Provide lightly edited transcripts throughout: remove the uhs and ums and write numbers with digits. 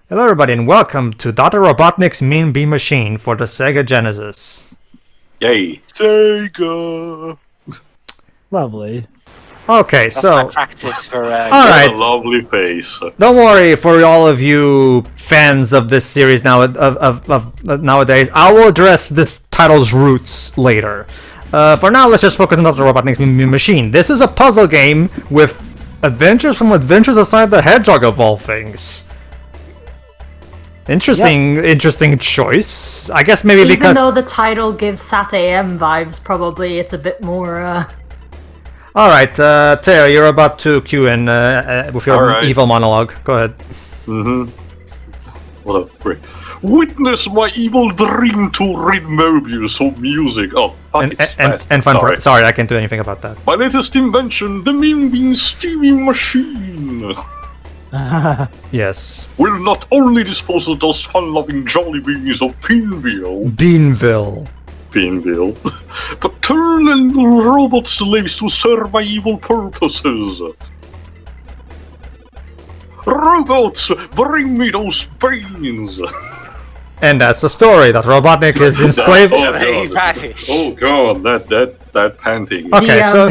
Hello everybody and welcome to Dr. Robotnik's Mean Bean Machine for the SEGA Genesis. Yay. SEGA! Lovely. Okay, That's so... my practice for... Alright, What a lovely face. don't worry for all of you fans of this series now of nowadays. I will address this title's roots later. For now, let's just focus on Dr. Robotnik's Mean Bean Machine. This is a puzzle game with adventures from Adventures Aside the Hedgehog of all things. Interesting choice. I guess maybe Even because... though the title gives SAT-AM vibes, probably it's a bit more, Alright, Teo, you're about to cue in with your evil monologue. Go ahead. What a break. Witness my evil dream to read Mobius of music. Oh, and fun for it. Sorry, I can't do anything about that. My latest invention, the Mean Bean steaming machine. Yes. Will not only dispose of those fun-loving jolly beans of Beanville, but turn into robot slaves to serve my evil purposes. Robots, bring me those beans! And that's the story, that Robotnik is enslaved. Oh god, that panting. Okay, so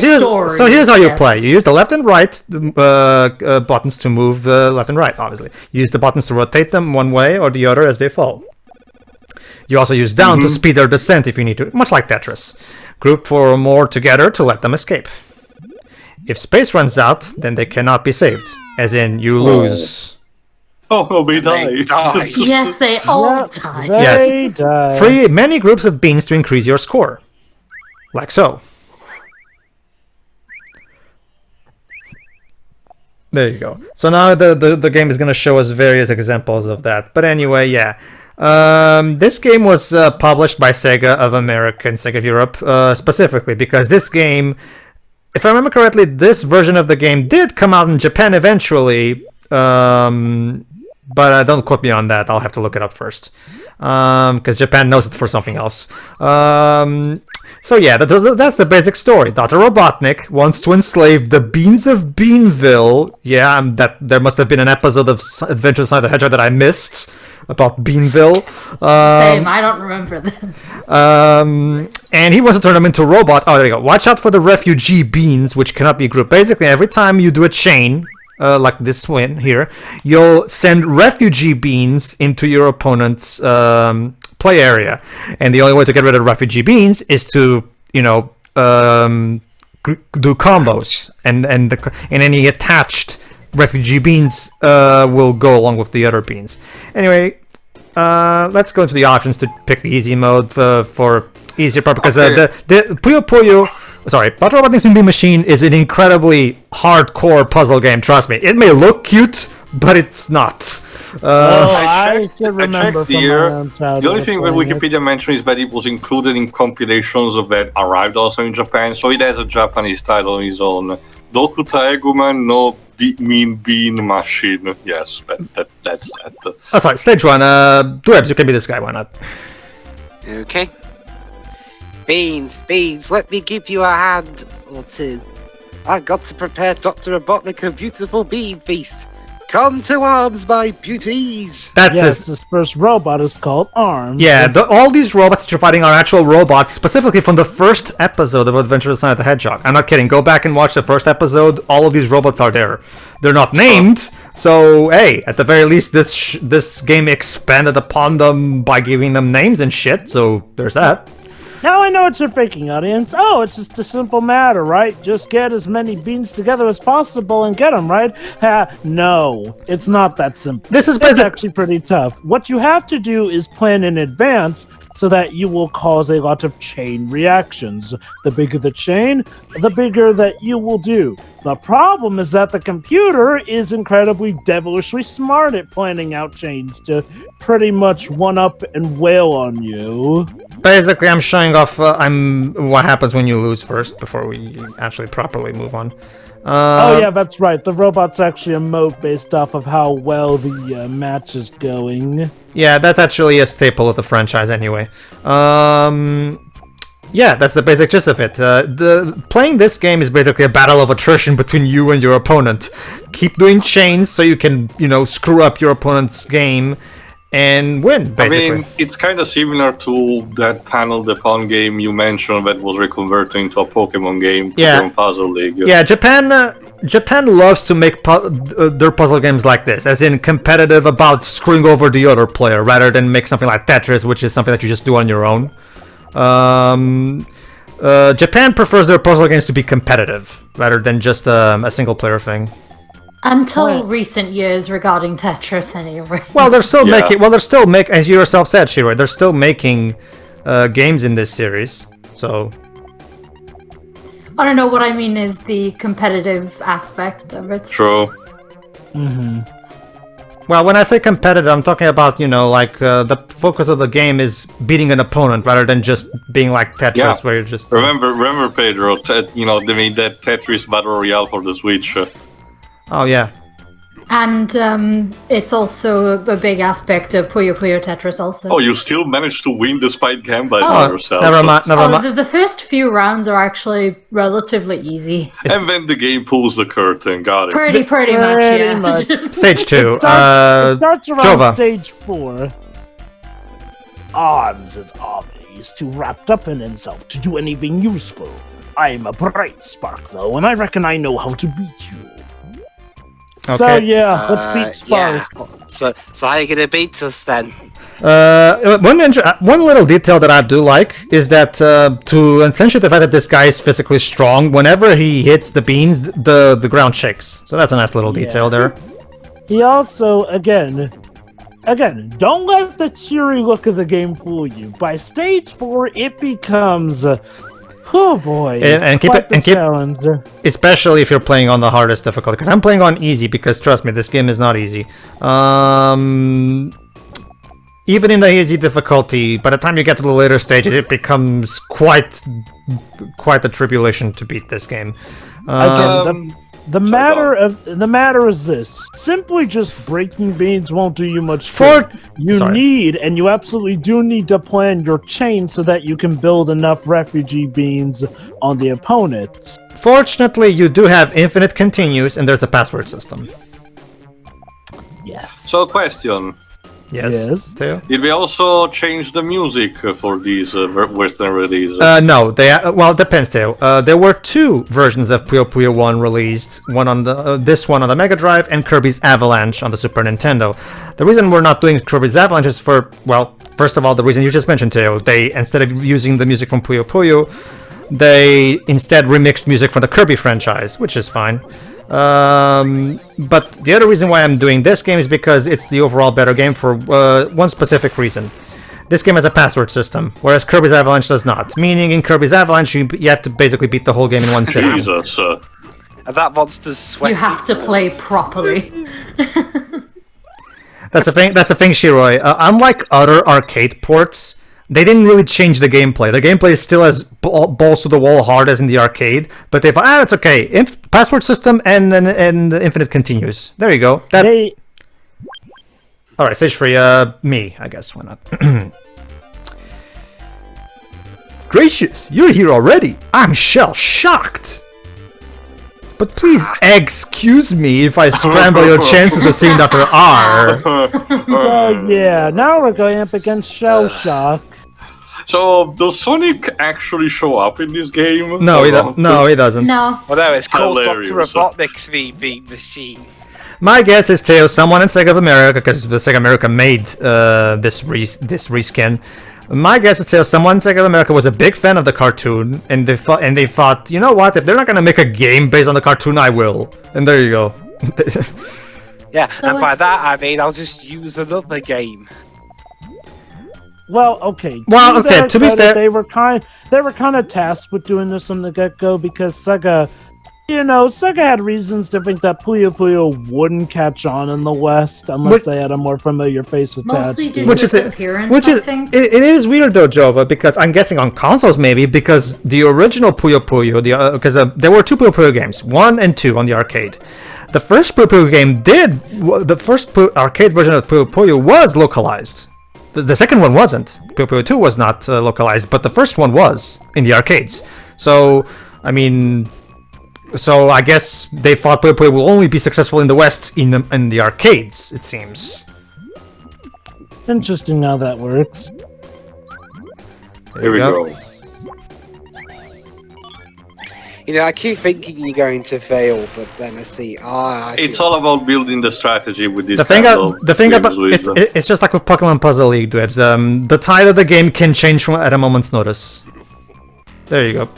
here's how you play. You use the left and right buttons to move left and right, obviously. You use the buttons to rotate them one way or the other as they fall. You also use down to speed their descent if you need to, much like Tetris. Group 4 or more together to let them escape. If space runs out, then they cannot be saved. As in, you lose. Oh, they die. yes, they all die. Yes. Die. Free many groups of beans to increase your score. Like so. There you go. So now the game is going to show us various examples of that. But anyway, yeah. This game was published by SEGA of America and SEGA of Europe specifically because this game, if I remember correctly, this version of the game did come out in Japan eventually. But don't quote me on that. I'll have to look it up first. Because Japan knows it for something else. So yeah, that's the basic story. Dr. Robotnik wants to enslave the beans of Beanville. Yeah, that there must have been an episode of Adventures Inside the Hedgehog that I missed about Beanville. Same, I don't remember them. And he wants to turn them into robots. Oh, there you go. Watch out for the refugee beans, which cannot be grouped. Basically, every time you do a chain, like this one here, you'll send refugee beans into your opponent's play area, and the only way to get rid of refugee beans is to, do combos, and any attached refugee beans will go along with the other beans. Anyway, let's go into the options to pick the easy mode for easier part, because the Puyo Puyo. Sorry, Dr. Robotnik's Mean Bean Machine is an incredibly hardcore puzzle game, trust me. It may look cute, but it's not. I should remember from my own childhood. The only thing that Wikipedia mentions is that it was included in compilations that arrived also in Japan, so it has a Japanese title on its own. Doku Taeguman no Mean Bean Machine. Yes, that's that. Oh, sorry, stage 1. Dwebs, you can be this guy, why not? Okay. Beans, let me give you a hand or two. I've got to prepare Dr. Robotnik a beautiful bean feast. Come to arms, my beauties! That's his first robot is called Arms. Yeah, all these robots that you're fighting are actual robots, specifically from the first episode of Adventures Inside the Hedgehog. I'm not kidding. Go back and watch the first episode. All of these robots are there. They're not named, so hey, at the very least, this game expanded upon them by giving them names and shit, so there's that. Now I know what you're thinking, audience. Oh, it's just a simple matter, right? Just get as many beans together as possible and get them, right? No, it's not that simple. It's actually pretty tough. What you have to do is plan in advance so that you will cause a lot of chain reactions. The bigger the chain, the bigger that you will do. The problem is that the computer is incredibly devilishly smart at planning out chains to pretty much one-up and wail on you. Basically, I'm showing off what happens when you lose first before we actually properly move on. Oh yeah, that's right. The robot's actually a mode based off of how well the match is going. Yeah, that's actually a staple of the franchise anyway. Yeah, that's the basic gist of it. Playing this game is basically a battle of attrition between you and your opponent. Keep doing chains so you can, screw up your opponent's game and win, basically. I mean, it's kind of similar to that panel Japan game you mentioned that was reconverted into a Pokemon game, Pokemon Puzzle League. Yeah, Japan loves to make their puzzle games like this, as in competitive about screwing over the other player, rather than make something like Tetris, which is something that you just do on your own. Japan prefers their puzzle games to be competitive, rather than just a single-player thing. Until recent years regarding Tetris, anyway. Well, they're still making. Well, as you yourself said, Shiro, they're still making games in this series. So I don't know. What I mean is the competitive aspect of it. True. Mm-hmm. Well, when I say competitive, I'm talking about, the focus of the game is beating an opponent rather than just being like Tetris, where you're just... Remember, Pedro, they made that Tetris Battle Royale for the Switch. Oh, yeah. And it's also a big aspect of Puyo Puyo Tetris also. Oh, you still managed to win despite gambling yourself. Never mind. The first few rounds are actually relatively easy. And then the game pulls the curtain, got it. Pretty much, yeah. Stage 2. It starts around Jova. stage 4. Odds is always too wrapped up in himself to do anything useful. I am a bright spark, though, and I reckon I know how to beat you. Okay. So yeah, let's beat Spark. Yeah. So how are you gonna beat us then? One little detail that I do like is that to accentuate the fact that this guy is physically strong, whenever he hits the beans, the ground shakes. So that's a nice little detail there. He also, again, don't let the cheery look of the game fool you. By stage 4, it becomes... oh boy! And keep challenge. Especially if you're playing on the hardest difficulty, because I'm playing on easy. Because trust me, this game is not easy. Even in the easy difficulty, by the time you get to the later stages, it becomes quite a tribulation to beat this game. Again, the matter is this: simply just breaking beans won't do you much good. You absolutely do need to plan your chain so that you can build enough refugee beans on the opponent. Fortunately, you do have infinite continues, and there's a password system. Yes. So, question. Yes. Theo? Did we also change the music for these Western releases? No. It depends, Theo. There were 2 versions of Puyo Puyo 1 released. One on this one on the Mega Drive, and Kirby's Avalanche on the Super Nintendo. The reason we're not doing Kirby's Avalanche is first of all, the reason you just mentioned, Theo. They, instead of using the music from Puyo Puyo, they instead remixed music from the Kirby franchise, which is fine. But the other reason why I'm doing this game is because it's the overall better game for one specific reason. This game has a password system, whereas Kirby's Avalanche does not. Meaning in Kirby's Avalanche, you have to basically beat the whole game in one sitting. Jesus. And that monster's sweaty. You have to play properly. That's the thing, Shiroi. Unlike other arcade ports, they didn't really change the gameplay. The gameplay is still as balls to the wall hard as in the arcade, but they thought, it's okay. Password system and infinite continues. There you go. All right, stage 3. Me, I guess. Why not? Gracious, you're here already. I'm shell-shocked. But please excuse me if I scramble your chances of seeing Dr. R. So yeah, now we're going up against Shell Shock. So, does Sonic actually show up in this game? No, he doesn't. No. Well, no, it's called Hilarious. Dr. Robotnik's VB machine. My guess is, Theo, someone in SEGA of America, because the SEGA America made this reskin. My guess is, Theo, someone in SEGA of America was a big fan of the cartoon, and they thought, you know what? If they're not gonna make a game based on the cartoon, I will. And there you go. Yeah, So and by it's- that I mean I'll just use another game. Well, okay. To be fair, they were kind of tasked with doing this from the get-go because Sega had reasons to think that Puyo Puyo wouldn't catch on in the West unless they had a more familiar face attached. Mostly due Which to is its appearance, I think. It is weird though, Jova, because I'm guessing on consoles maybe, because the original Puyo Puyo, because there were 2 Puyo Puyo games, 1 and 2 on the arcade. The first Puyo Puyo game arcade version of Puyo Puyo was localized. The second one wasn't. Puyo Puyo 2 was not localized, but the first one was in the arcades. So, I mean... So I guess they thought Puyo Puyo will only be successful in the West in the arcades, it seems. Interesting how that works. Here we go. I keep thinking you're going to fail, but then I see. It's all about building the strategy with this. The thing about it's just like with Pokemon Puzzle League, Dwebs. The tide of the game can change at a moment's notice. There you go.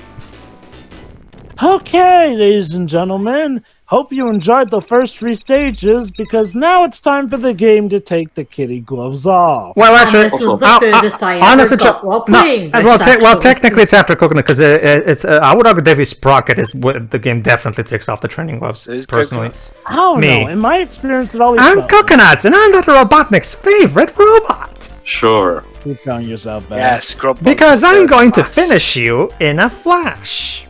Okay, ladies and gentlemen. Hope you enjoyed the first 3 stages, because now it's time for the game to take the kitty gloves off. Well, actually, this was the furthest I ever got while playing this, well, technically it's after Coconut, because it's. I would argue Davy Sprocket is what the game definitely takes off the training gloves. Personally, oh no! In my experience, it always. I'm Coconuts, and I'm Dr. Robotnik's favorite robot. Sure. Keep telling yourself that. Yeah, scrub. Because I'm going to finish you in a flash.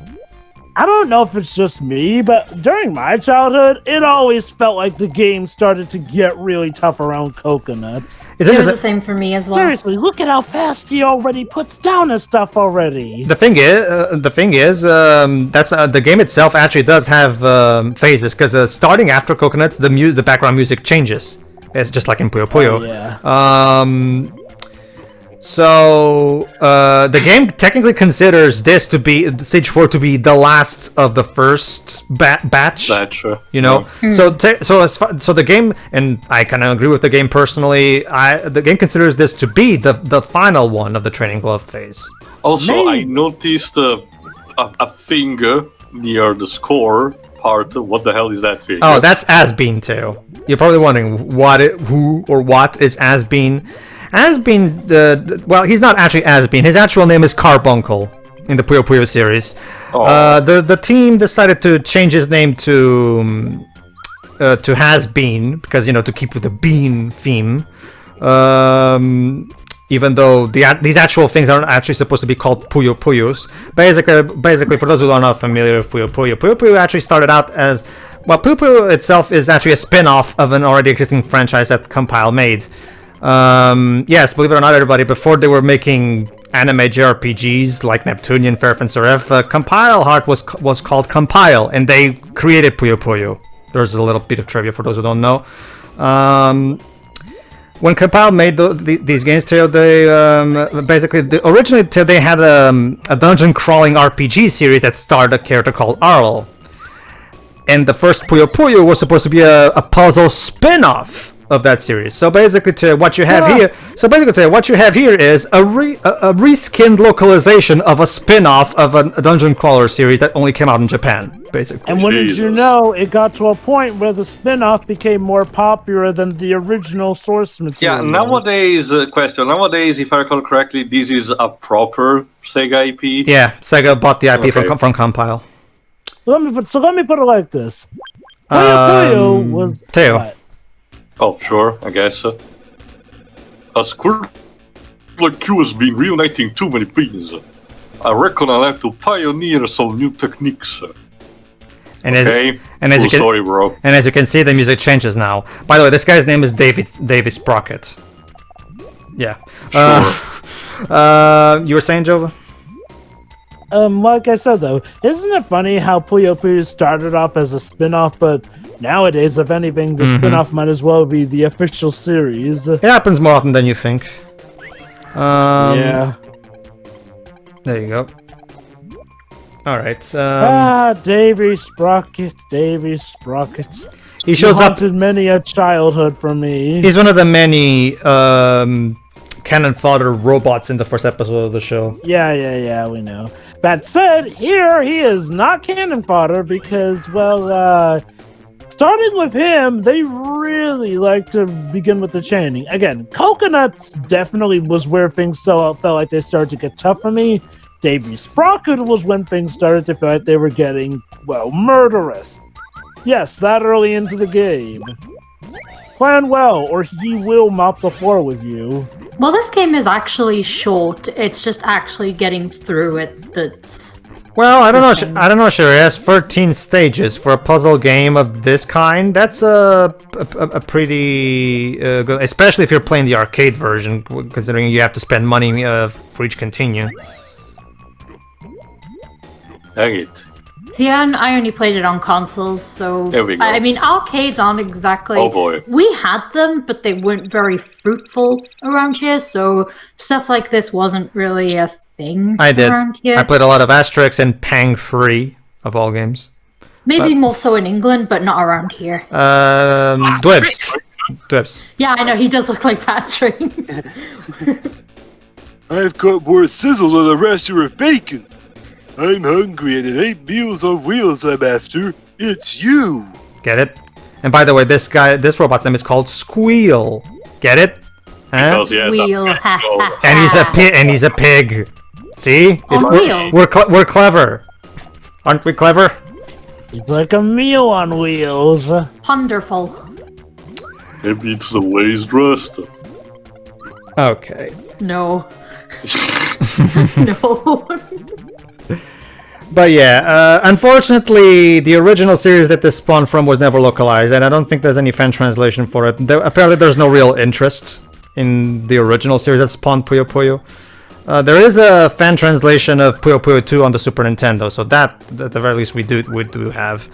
I don't know if it's just me, but during my childhood, it always felt like the game started to get really tough around Coconuts. It was the same for me as well. Seriously, look at how fast he already puts down his stuff already. The thing is, that's the game itself actually does have phases, because starting after Coconuts, the background music changes. It's just like in Puyo Puyo. Oh, yeah. So the game technically considers this to be stage 4 to be the last of the first batch. You know, so the game, and I kind of agree with the game personally. The game considers this to be the final one of the training glove phase. Also, I noticed a finger near the score part. What the hell is that thing? Oh, that's Asbeen too. You're probably wondering who or what is Asbeen. Asbeen, well, he's not actually Asbeen. His actual name is Carbuncle in the Puyo Puyo series. The team decided to change his name to Has-Been, because, to keep with the bean theme. Even though these actual things aren't actually supposed to be called Puyo Puyos. Basically, for those who are not familiar with Puyo Puyo actually started out as... Well, Puyo Puyo itself is actually a spin-off of an already existing franchise that Compile made. Yes, believe it or not, everybody, before they were making anime JRPGs like Neptunian, Fairfin Seraph, Compile Heart was called Compile, and they created Puyo Puyo. There's a little bit of trivia for those who don't know. When Compile made these games, Teo, they originally they had a dungeon crawling RPG series that starred a character called Arl, and the first Puyo Puyo was supposed to be a puzzle spin-off of that series. So basically, what you have here is a reskinned localization of a spin-off of a dungeon crawler series that only came out in Japan, basically. And wouldn't you know, it got to a point where the spin-off became more popular than the original source material. Yeah, nowadays, if I recall correctly, this is a proper Sega IP. Yeah, Sega bought the IP from Compile. Let me put it like this. Puyo Puyo was... Teo. What? Oh, sure, I guess. A squirt like you has been reuniting too many beans. I reckon I'll have to pioneer some new techniques. And as you can see, the music changes now. By the way, this guy's name is Davy Sprocket. Yeah. Sure. You were saying, Jova? Like I said, though, isn't it funny how Puyo Puyo started off as a spin-off, but nowadays, if anything, the spin-off might as well be the official series. It happens more often than you think. Yeah. There you go. Alright. Davy Sprocket. He shows up. Haunted many a childhood for me. He's one of the many cannon fodder robots in the first episode of the show. Yeah, we know. That said, here he is not cannon fodder because, well, starting with him, they really like to begin with the chaining. Again, Coconuts definitely was where things felt like they started to get tough for me. Davy Sprocket was when things started to feel like they were getting, well, murderous. Yes, that early into the game. Plan well, or he will mop the floor with you. Well, this game is actually short. It's just actually getting through it that's Well, I don't know. I don't know. Sure, it has 13 stages for a puzzle game of this kind. That's a pretty good, especially if you're playing the arcade version, considering you have to spend money for each continue. Dang it. Yeah, and I only played it on consoles, so There we go. I mean, arcades aren't exactly. Oh boy. We had them, but they weren't very fruitful around here, so stuff like this wasn't really a thing. I did. Around here. I played a lot of Asterix and Pang 3 of all games. Maybe more so in England, but not around here. Dwibs. Yeah, I know he does look like Patrick. I've got more sizzle than a rasher of bacon. I'm hungry and it ain't Meals on Wheels I'm after. It's you. Get it? And by the way, this robot's name is called Squeal. Get it? Huh? Because, yeah, Wheel, that's- ha, ha, ha. And he's a pig. See? On wheels. We're clever. Aren't we clever? It's like a meal on wheels. Wonderful. Maybe it's the way he's dressed. Okay. No. No. But yeah, unfortunately, the original series that this spawned from was never localized, and I don't think there's any fan translation for it. Apparently, there's no real interest in the original series that spawned Puyo Puyo. There is a fan translation of Puyo Puyo 2 on the Super Nintendo, so that, at the very least, we do have.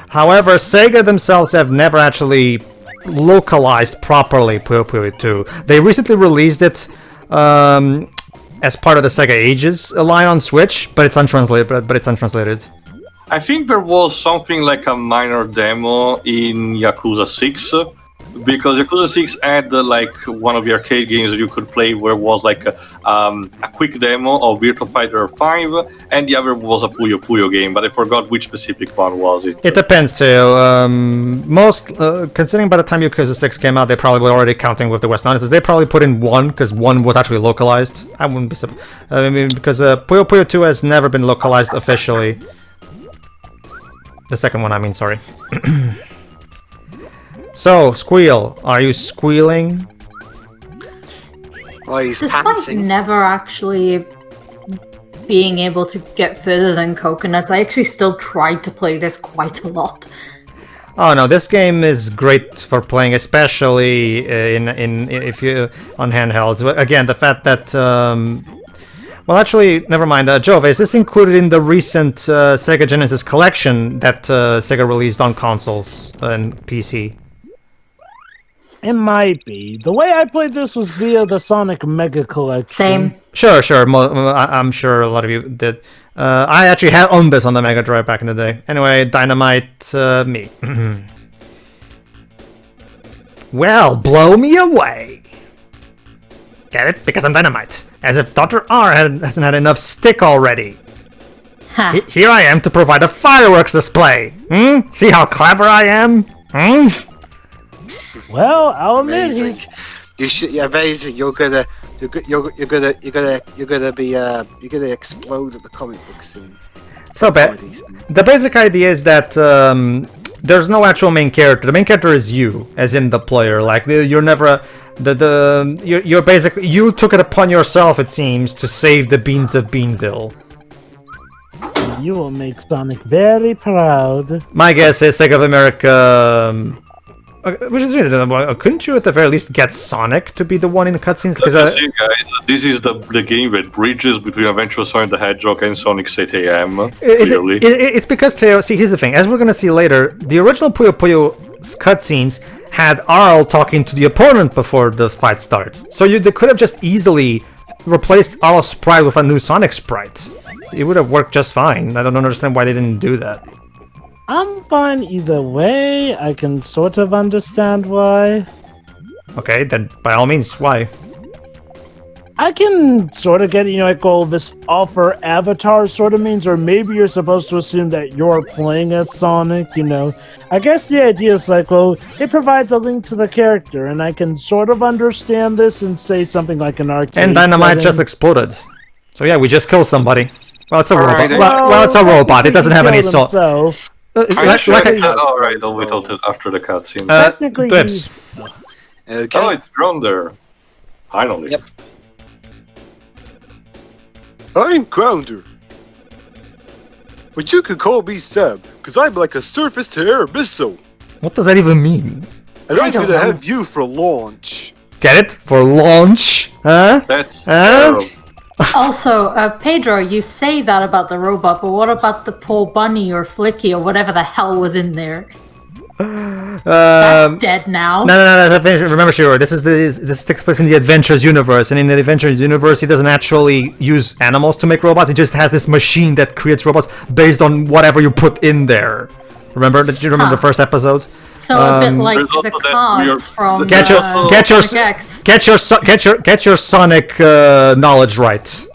However, Sega themselves have never actually localized properly Puyo Puyo 2. They recently released it as part of the Sega Ages line on Switch, but it's untranslated. I think there was something like a minor demo in Yakuza 6, because Yakuza 6 had like one of the arcade games that you could play where it was like a quick demo of Virtua Fighter 5, and the other was a Puyo Puyo game, but I forgot which specific one was it. It depends too. Considering by the time Yakuza 6 came out, they probably were already counting with the West Nonsense. They probably put in 1, because 1 was actually localized. I wouldn't be surprised. I mean, because Puyo Puyo 2 has never been localized officially. The second one, I mean, sorry. So, Squeal, are you squealing? Oh, he's Despite panting. never actually being able to get further than coconuts, I actually still tried to play this quite a lot. Oh no, this game is great for playing, especially if you on handhelds. Again, the fact that well, actually, never mind. Jove, is this included in the recent SEGA Genesis collection that Sega released on consoles and PC? It might be. The way I played this was via the Sonic Mega Collection. Same. Sure. I'm sure a lot of you did. I actually had owned this on the Mega Drive back in the day. Anyway, Dynamite me. Well, blow me away. Get it? Because I'm Dynamite. As if Dr. R hasn't had enough stick already. Ha. Here I am to provide a fireworks display. See how clever I am? Well, I'll admit Amazing. he's You should. Yeah, amazing. You're gonna explode at the comic book scene. So the basic idea is that there's no actual main character. The main character is you, as in the player. Like you're never you're basically, you took it upon yourself, it seems, to save the beans of Beanville. You will make Sonic very proud. My guess is Sega of America. Which is weird. Couldn't you at the very least get Sonic to be the one in the cutscenes? Because See, guys, this is the game that bridges between Adventure Sonic the Hedgehog and Sonic 8 AM. Clearly, it's because Teo. See, here's the thing. As we're gonna see later, the original Puyo Puyo cutscenes had Arl talking to the opponent before the fight starts. So they could have just easily replaced Arl's sprite with a new Sonic sprite. It would have worked just fine. I don't understand why they didn't do that. I'm fine either way. I can sort of understand why. Okay, then by all means, why? I can sort of get, like all this offer avatar sort of means, or maybe you're supposed to assume that you're playing as Sonic, I guess the idea is like, well, it provides a link to the character, and I can sort of understand this and say something like an arcade And Dynamite setting. just exploded. So yeah, we just killed somebody. Well, it's a robot. Alright, Well, it's a robot. It doesn't have any soul. soul. Alright, I'll wait until after the cutscene. Technically, Dwibs. Okay. Oh, it's grown there. Finally. Yep. I'm Grounder. but you can call me Sam, because I'm like a surface-to-air missile. What does that even mean? And I'm don't gonna know. have you for launch. Get it? For launch? Huh? That's Huh? terrible. Also, Pedro, you say that about the robot, but what about the poor bunny or Flicky or whatever the hell was in there? That's dead now. No. Remember, Shiro, this takes place in the Adventures universe, and in the Adventures universe, he doesn't actually use animals to make robots. He just has this machine that creates robots based on whatever you put in there. Remember? Did you remember the first episode? So a bit like There's the also that cards weird- from Get your Sonic X. your Sonic knowledge right.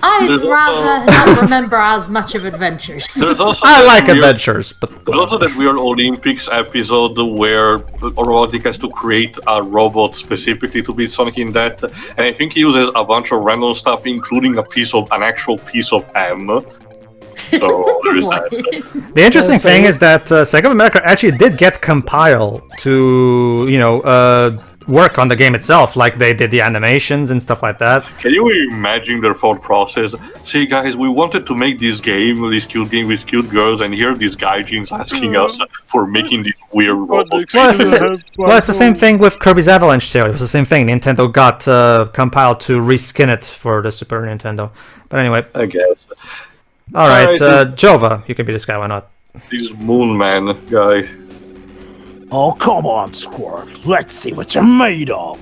I'd There's rather not remember as much of Adventures. There's also I that like weird- adventures, but There's also that weird Olympics episode where Robotnik has to create a robot specifically to beat Sonic in that, and I think he uses a bunch of random stuff, including an actual piece of M. So there is that. the interesting thing is that SEGA of America actually did get Compile to, work on the game itself, like they did the animations and stuff like that. Can you imagine their thought process? See, guys, we wanted to make this cute game with cute girls, and here these gaijins asking us for making these weird robots. Well, it's the same thing with Kirby's Avalanche too. It was the same ththing. Nintendo got Compile to reskin it for the Super Nintendo. But anyway, I guess. alright, Alright, Jova, you can be this guy, why not? This Moon Man guy. Oh, come on, Squirt. Let's see what you're made of.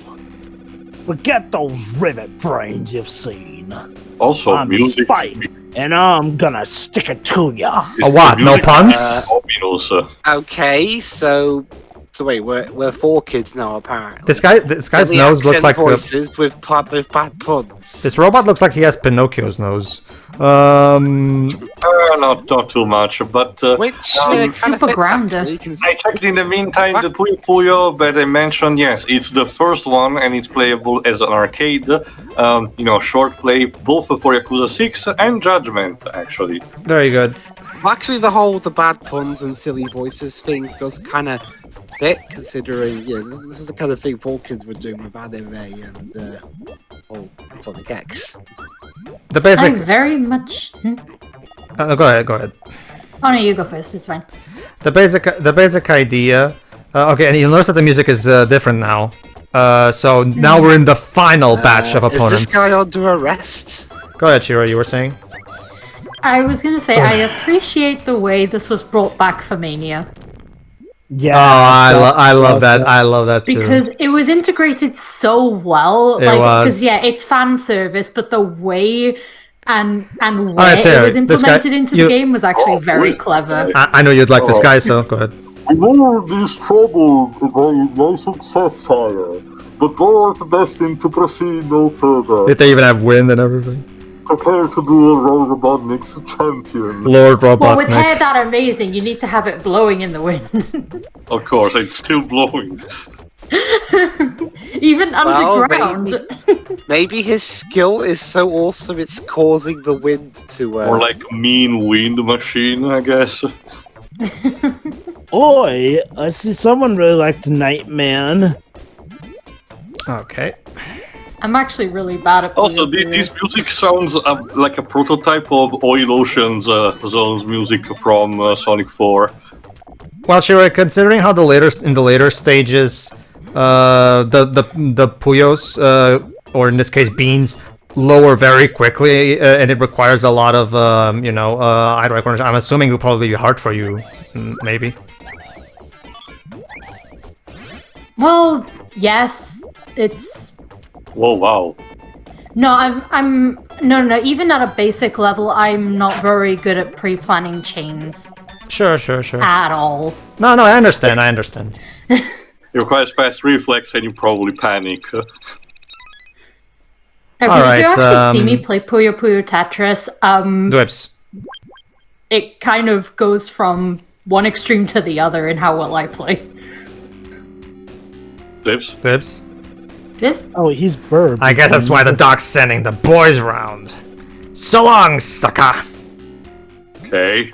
Forget those rivet brains you've seen. Also, I'm music. Spike, and I'm gonna stick it to ya. A what? No puns? Ominous. Okay, so wait, we're 4 kids now apparently. This guy's Silly nose looks accent like voices with bad puns. this robot looks like he has Pinocchio's nose. Not too much, but Which It's kind super of fits, grounded. actually, 'cause- I checked in the meantime the Puyo Puyo, but I mentioned, yes, it's the first one and it's playable as an arcade, short play, both for Yakuza 6 and Judgment, actually. Very good. Actually, the bad puns and silly voices thing does kind of fit, considering this is the kind of thing 4 kids were doing with anime and Sonic X. The I basic. very much. Go ahead. Oh no, you go first. It's fine. The basic idea. Okay, and you'll notice that the music is different now. So now we're in the final batch of opponents. Is this guy under arrest? Go ahead, Shiro. You were saying. I was gonna say I appreciate the way this was brought back for Mania Yeah. I love that. I love that too. because it was integrated so well. It Like, was. because it's fan service, but the way and where Alright, Terry, it was this guy- implemented into you- the game was actually very wait. clever. I know you'd like this guy, so go ahead. We were this troubled by my success, sire, but thou art destined to proceed no further. Did they even have wind and everything? Prepare to be a Robotnik's champion. Lord Well, with Robotnik. hair that amazing, you need to have it blowing in the wind. Of course, it's still blowing. Even underground. Maybe his skill is so awesome it's causing the wind to. Or like mean wind machine, I guess. Oi, I see someone really liked Nightman. Okay. I'm actually really bad at Also, Puyo Puyo. this music sounds like a prototype of Oil Ocean's Zone's music from Sonic 4. Well, Shiro, considering how in the later stages, the Puyos, or in this case beans, lower very quickly, and it requires a lot of eye recognition. I'm assuming it will probably be hard for you, maybe. Well, yes, it's. Whoa, wow. No, I'm no. Even at a basic level, I'm not very good at pre-planning chains Sure. at all. No, I understand. It requires fast reflex and you probably panic. Because if you Alright, actually see me play Puyo Puyo Tetris, Dwips. it kind of goes from one extreme to the other in how well I play. Lips? Dwips. Yes? Oh, he's Burb. I guess that's why the doc's sending the boys round. So long, sucker! Okay.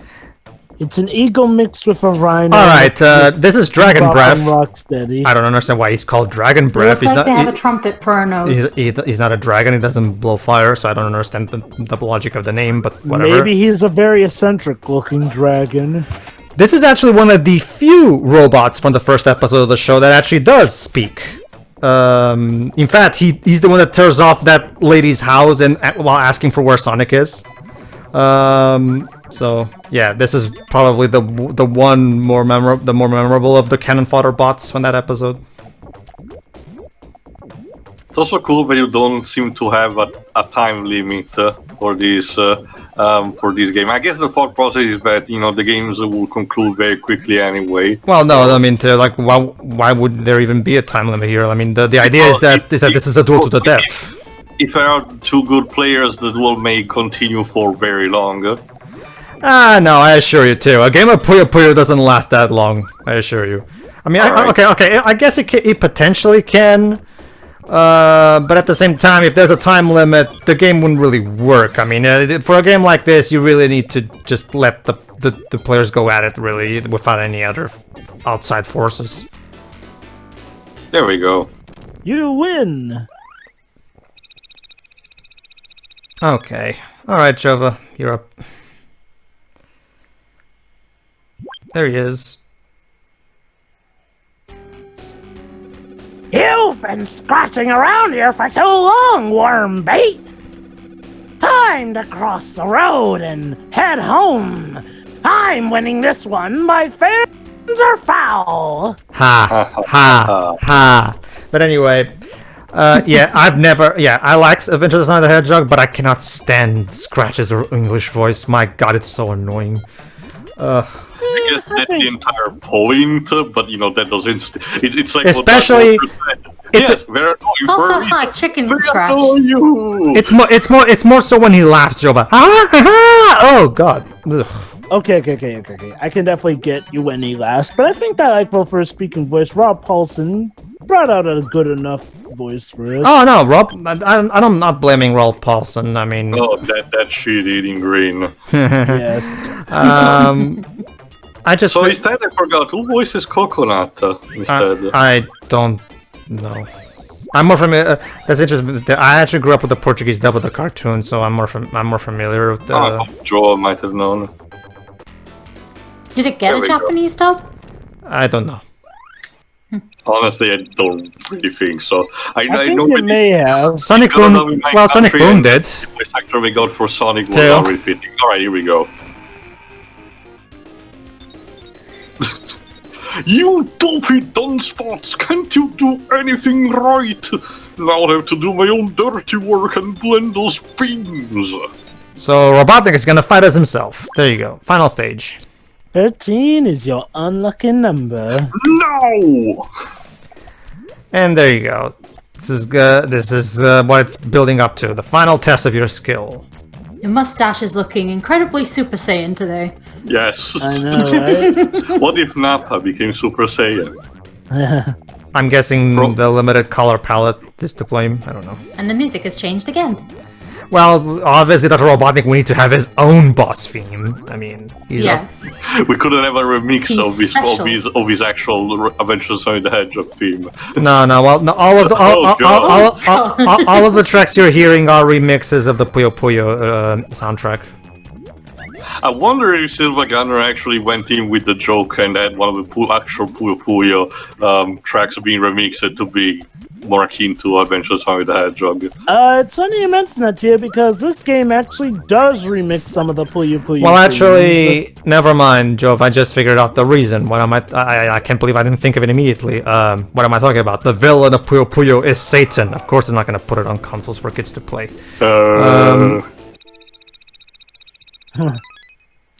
It's an eagle mixed with a rhino. All right, this is Dragon Breath. Rocksteady. I don't understand why he's called Dragon They Breath. look like they have a trumpet for a nose. He's not a dragon. He doesn't blow fire, so I don't understand the logic of the name. But whatever. Maybe he's a very eccentric-looking dragon. This is actually one of the few robots from the first episode of the show that actually does speak. In fact, he's the one that tears off that lady's house and while asking for where Sonic is. So yeah, this is probably the more memorable of the cannon fodder bots from that episode. It's also cool that you don't seem to have a time limit for this game. I guess the thought process is that the games will conclude very quickly anyway. Well, no, I mean, why would there even be a time limit here? I mean, the idea is that this is a duel to the death. If there are two good players, the duel may continue for very long. No, I assure you too. A game of Puyo Puyo doesn't last that long. I assure you. I mean, okay. I guess it potentially can. But at the same time, if there's a time limit, the game wouldn't really work. I mean, for a game like this, you really need to just let the players go at it, really, without any other outside forces. There we go. You win! Okay. Alright, Jova, you're up. There he is. You've been scratching around here for too long, worm bait! Time to cross the road and head home. I'm winning this one. My fans are foul. Ha. But anyway, I like Adventures of Sonic the Hedgehog, but I cannot stand Scratch's English voice. My god, it's so annoying. I guess that's the entire point, but that doesn't. It's like especially. very annoying. Also, hot chicken Scratch. It's more so when he laughs, Jova. Oh god. Ugh. Okay. I can definitely get you when he laughs, but I think that for a speaking voice, Rob Paulson brought out a good enough voice for it. Oh no, Rob! I'm not blaming Rob Paulson. I mean, that shit eating green. Yes. So instead, I forgot who voices Coconut instead. I don't know. I'm more familiar. That's interesting. I actually grew up with the Portuguese dub of the cartoon, so I'm more familiar with the. Joe might have known. Did it get a Japanese dub? I don't know. Honestly, I don't really think so. I know it may have. Sonic Boom. Well, Sonic Boom did. The voice actor we got for Sonic was not really fitting. All right, here we go. You dopey dunspots! Can't you do anything right? Now I have to do my own dirty work and blend those beans. So Robotnik is gonna fight as himself. There you go. Final stage. 13 is your unlucky number. No! And there you go. This is what it's building up to. The final test of your skill. Your mustache is looking incredibly Super Saiyan today. Yes. I know, right? What if Nappa became Super Saiyan? I'm guessing the limited color palette is to blame. I don't know. And the music has changed again. Well, obviously Dr. Robotnik will need to have his own boss theme. I mean, Yes. We couldn't have a remix He's of his actual Adventures of Sonic the Hedgehog theme. No, all of the tracks you're hearing are remixes of the Puyo Puyo soundtrack. I wonder if Silva Gunner actually went in with the joke and had one of the actual Puyo Puyo tracks being remixed to be more akin to Adventures of Sonic the Hedgehog. It's funny you mention that here because this game actually does remix some of the Puyo Puyo. Well, actually, never mind, Jove. I just figured out the reason. What am I can't believe I didn't think of it immediately. What am I talking about? The villain of Puyo Puyo is Satan. Of course, they're not going to put it on consoles for kids to play.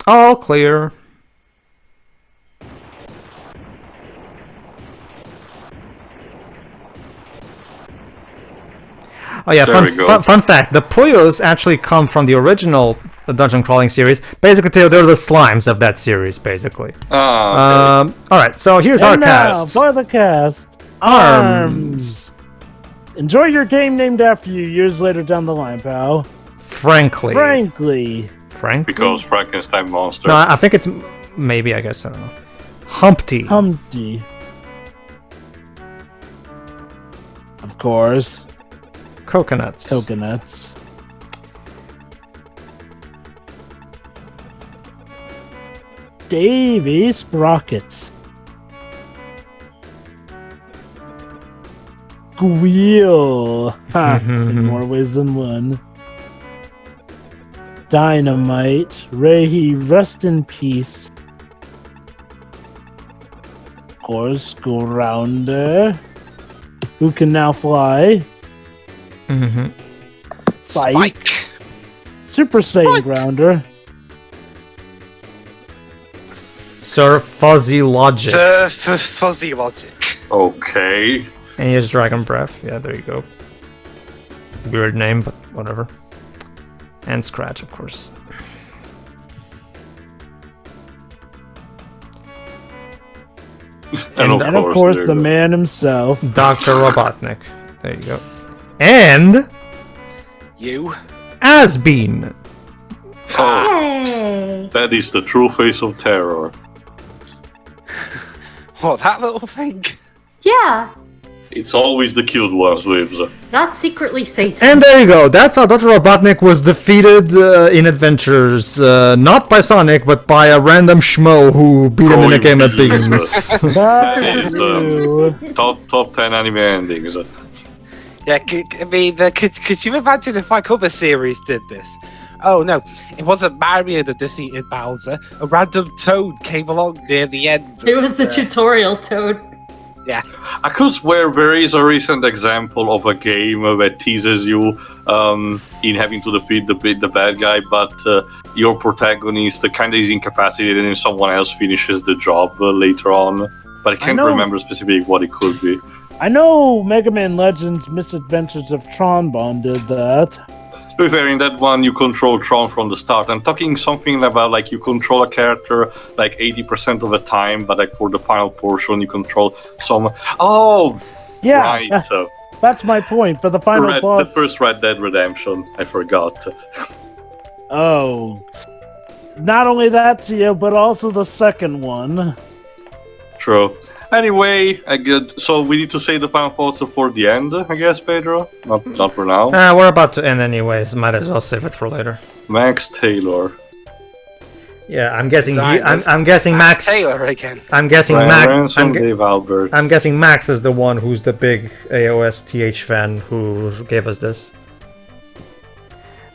All clear. Oh yeah, fun fact, the Puyos actually come from the original dungeon crawling series. Basically, they're the slimes of that series, basically. Okay. Alright, so here's our cast. For the cast, Arms. Enjoy your game named after you years later down the line, pal. Frankly. Frankly. Frank? Because Frankenstein monster. No, I think it's maybe, I guess, I don't know. Humpty. Humpty. Of course. Coconuts. Coconuts. Davy Sprockets. Squeal. Ha! In more ways than one. Dynamite. Ray, rest in peace. Of course, Grounder. Who can now fly? Spike. Super Saiyan Grounder. Sir Fuzzy Logic. Fuzzy Logic. Okay. And he has Dragon Breath. Yeah, there you go. Weird name, but whatever. And Scratch, of course. And of course the man himself. Dr. Robotnik. There you go. And... You. Asbean. Hey! That is the true face of terror. What, that little thing? Yeah, It's always the cute ones, Wibs. that's secretly Satan. And there you go. That's how Dr. Robotnik was defeated in Adventures. Not by Sonic, but by a random schmo who beat him in a game of beans. That is top 10 anime endings. Yeah, could you imagine if like other series did this? Oh no, it wasn't Mario that defeated Bowser. A random Toad came along near the end. It was the tutorial Toad. Yeah. I could swear there is a recent example of a game that teases you in having to defeat the bad guy, but your protagonist kind of is incapacitated and someone else finishes the job later on. But I can't remember specifically what it could be. I know Mega Man Legends Misadventures of Tron did that. To be fair, in that one you control Tron from the start. I'm talking something about like you control a character like 80% of the time, but like for the final portion you control some. Oh, Yeah, right. that's my point for the final boss. The first Red Dead Redemption. I forgot. Oh, not only that, Tio, but also the second one. True. Anyway, so we need to say the final thoughts for the end, I guess, Pedro? Not for now. We're about to end anyways. Might as well save it for later. Max Taylor. Yeah, I'm guessing. I'm guessing Max. Taylor again. I'm guessing Max. Dave Albert. I'm guessing Max is the one who's the big AOS TH fan who gave us this.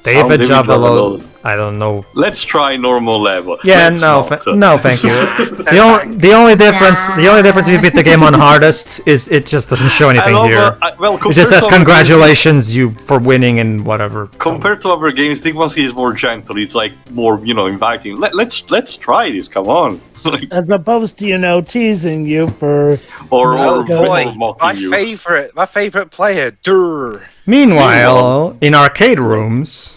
David Javelo. I don't know. Let's try normal level. Yeah, Let's no, thank you. The only difference if you beat the game on hardest is it just doesn't show anything here. It just says congratulations you for winning and whatever. Compared to other games, Digmacy is more gentle. It's like more, inviting. Let's try this. Come on. As opposed to teasing you for or my you. favorite player. Durr. Meanwhile, in arcade rooms.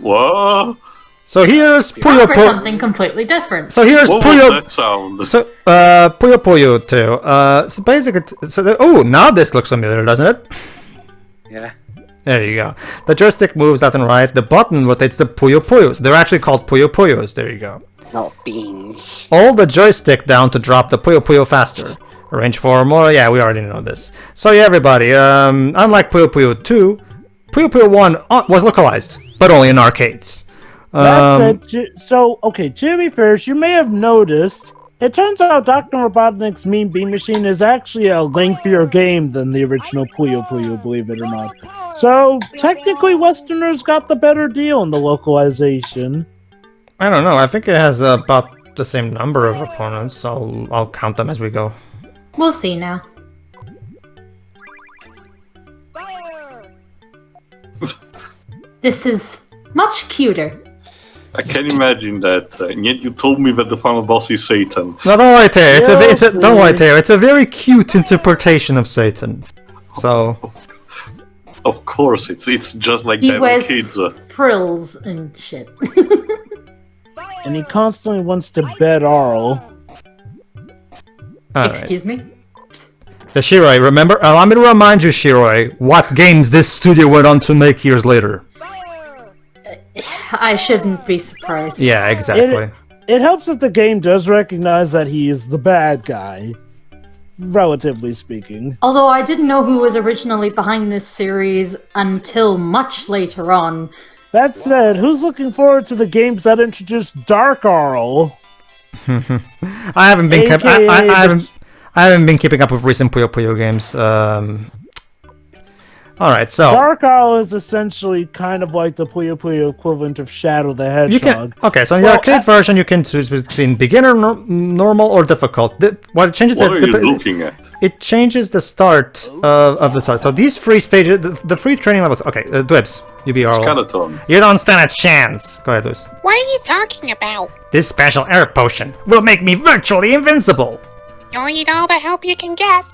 What? So here's Puyo Puyo. Something completely different. So here's What Puyo. was that sound? So Puyo Puyo too. So basically, now this looks familiar, doesn't it? Yeah. There you go. The joystick moves left and right. The button rotates the Puyo Puyos. They're actually called Puyo Puyos. There you go. Not beans. Hold the joystick down to drop the Puyo Puyo faster. Arrange for more. Yeah, we already know this. So yeah, everybody. Unlike Puyo Puyo 2, Puyo Puyo 1 was localized, but only in arcades. That's it. So, okay, to be fair, you may have noticed, it turns out Dr. Robotnik's Mean Bean Machine is actually a lengthier game than the original Puyo Puyo, believe it or not. So, technically, Westerners got the better deal in the localization. I don't know. I think it has about the same number of opponents. I'll count them as we go. We'll see now. This is much cuter. I can imagine that. And yet you told me that the final boss is Satan. No, don't worry, Taylor. Don't worry, Taylor. It's a very cute interpretation of Satan. So. Of course, it's just like He that wears kids. frills and shit. And he constantly wants to bet Arl. Excuse me? The Shiroi, remember? Allow me to remind you, Shiroi, what games this studio went on to make years later. I shouldn't be surprised. Yeah, exactly. It helps that the game does recognize that he is the bad guy, relatively speaking. Although I didn't know who was originally behind this series until much later on. That said, who's looking forward to the games that introduce Dark Arl? I haven't been I haven't been keeping up with recent Puyo Puyo games. Alright, so Dark Arl is essentially kind of like the Puyo Puyo equivalent of Shadow the Hedgehog. So in the arcade version, you can choose between beginner, normal, or difficult. What it changes? What are you looking at? It changes the start of the start. So these free stages, the free training levels. Okay, Dwebs, you be Arl. Skeleton. You don't stand a chance. Go ahead, Dwebs. What are you talking about? This special air potion will make me virtually invincible. You'll need all the help you can get.